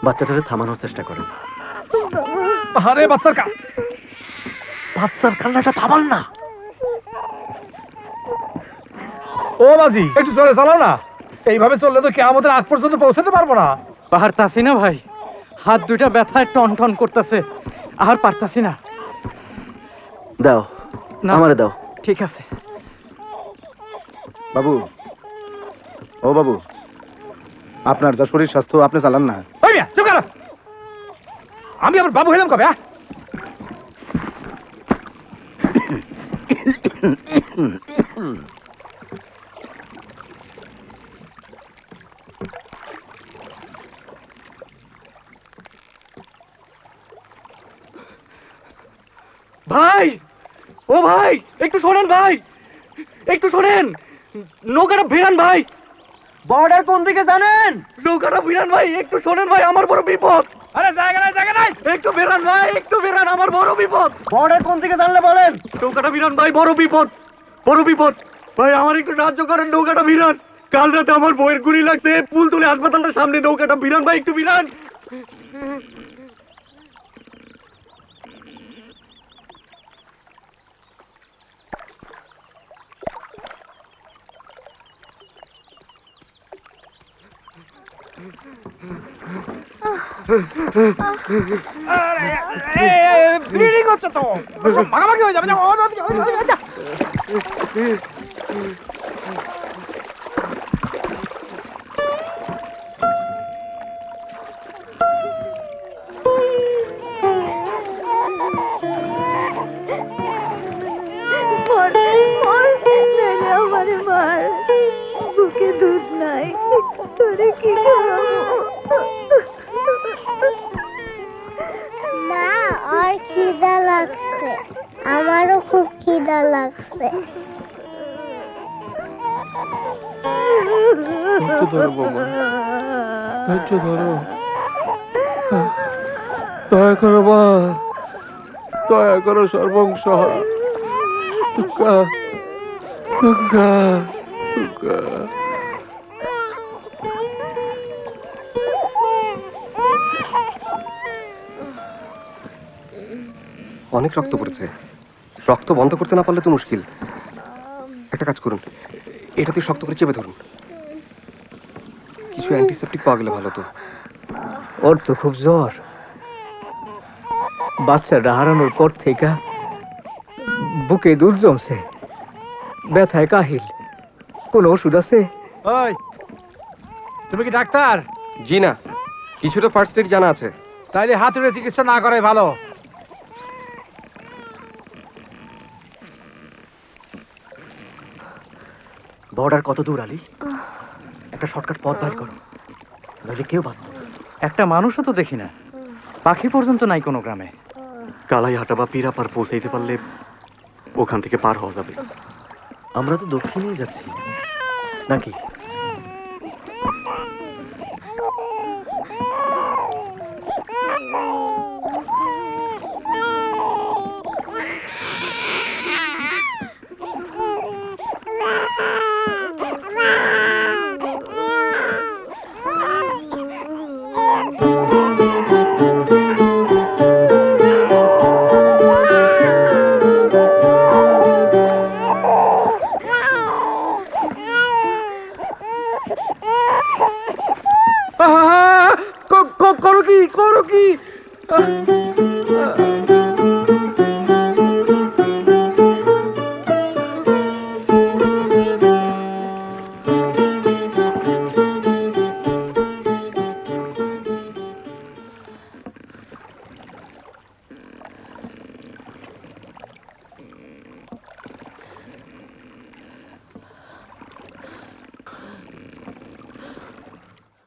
বাচ্চাটাকে থামানোর চেষ্টা করেন। আরে বাচ্চার কান্নাটা থামান না। ও মাঝি, একটু জোরে চালাও না। এইভাবে চললে তো কিয়ামতের আগ পর্যন্ত পৌঁছাতে পারবো না। পারতাছি না ভাই, হাত দুইটা ব্যথায় টন টন করতেছে, আর পারতাছি না। দাও, না আমারে দাও। ঠিক আছে। বাবু, ও বাবু, আপনার যা শরীর স্বাস্থ্য আপনি চালান না। ওই মিয়া, চুপ করো। আমি আবার বাবু হইলাম কবে? ভাই, ও ভাই, একটু শোনেন ভাই, একটু শোনেন। নৌকাটা ভিড়ান ভাই। বর্ডার কোন দিকে জানেন? নৌকাটা ভিড়ান ভাই, একটু শোনেন ভাই, আমার বড় বিপদ। আরে জায়গা নাই, জায়গা নাই। একটু বেরান ভাই, একটু বেরান, আমার বড় বিপদ। বর্ডার কোন দিকে জানলে বলেন। নৌকাটা ভিড়ান ভাই, বড় বিপদ, বড় বিপদ। ভাই আমার একটু সাহায্য করেন, নৌকাটা ভিড়ান। কাল রাতে আমার বউয়ের গুলি লাগছে, পুল তুলে হাসপাতালটার সামনে। নৌকাটা ভিড়ান ভাই, একটু ভিড়ান। ব্লিডিং হচ্ছে তো, সব ভাগাভাগি হয়ে যাবে। যা। আমারে মার, বুকে দুধ নাই, তোরে কি খাওয়াবো? মা, আর খিদা লাগছে। আমারও খুব খিদা লাগছে। ধৈর্য ধরো বৌমা, ধৈর্য ধরো। দয়া করো মা, দয়া করো সর্বংসহা। দুর্গা, দুর্গা, দুর্গা। অনেক রক্ত পড়েছে, রক্ত বন্ধ করতে না পারলে তো মুশকিল। একটা কাজ করুন, এটাতে শক্ত করে চেপে ধরুন। কিছু অ্যান্টিসেপটিক পাওয়া গেলে ভালো তো। ওর তো খুব জ্বর। বাচ্চাটা হারানোর পর থেকে বুকে দুধ জমছে, ব্যথায় কাহিল। কোনো ওষুধ আছে? ওই, তুমি কি ডাক্তার? জি না, কিছুটা ফার্স্ট এড জানা আছে। তাইলে হাতুড়ে চিকিৎসা না করাই ভালো। বর্ডার কত দূর আলী? একটা শর্টকাট পথ বাইর করো, নইলে কেউ বাঁচবে না। একটা মানুষও তো দেখি না, পাখি পর্যন্ত নাই কোনো গ্রামে। কালাইহাটা বা পিরাপার পৌঁছাইতে পারলে ওখান থেকে পার হওয়া যাবে। আমরা তো দক্ষিণেই যাচ্ছি নাকি? করো কি, করো কি?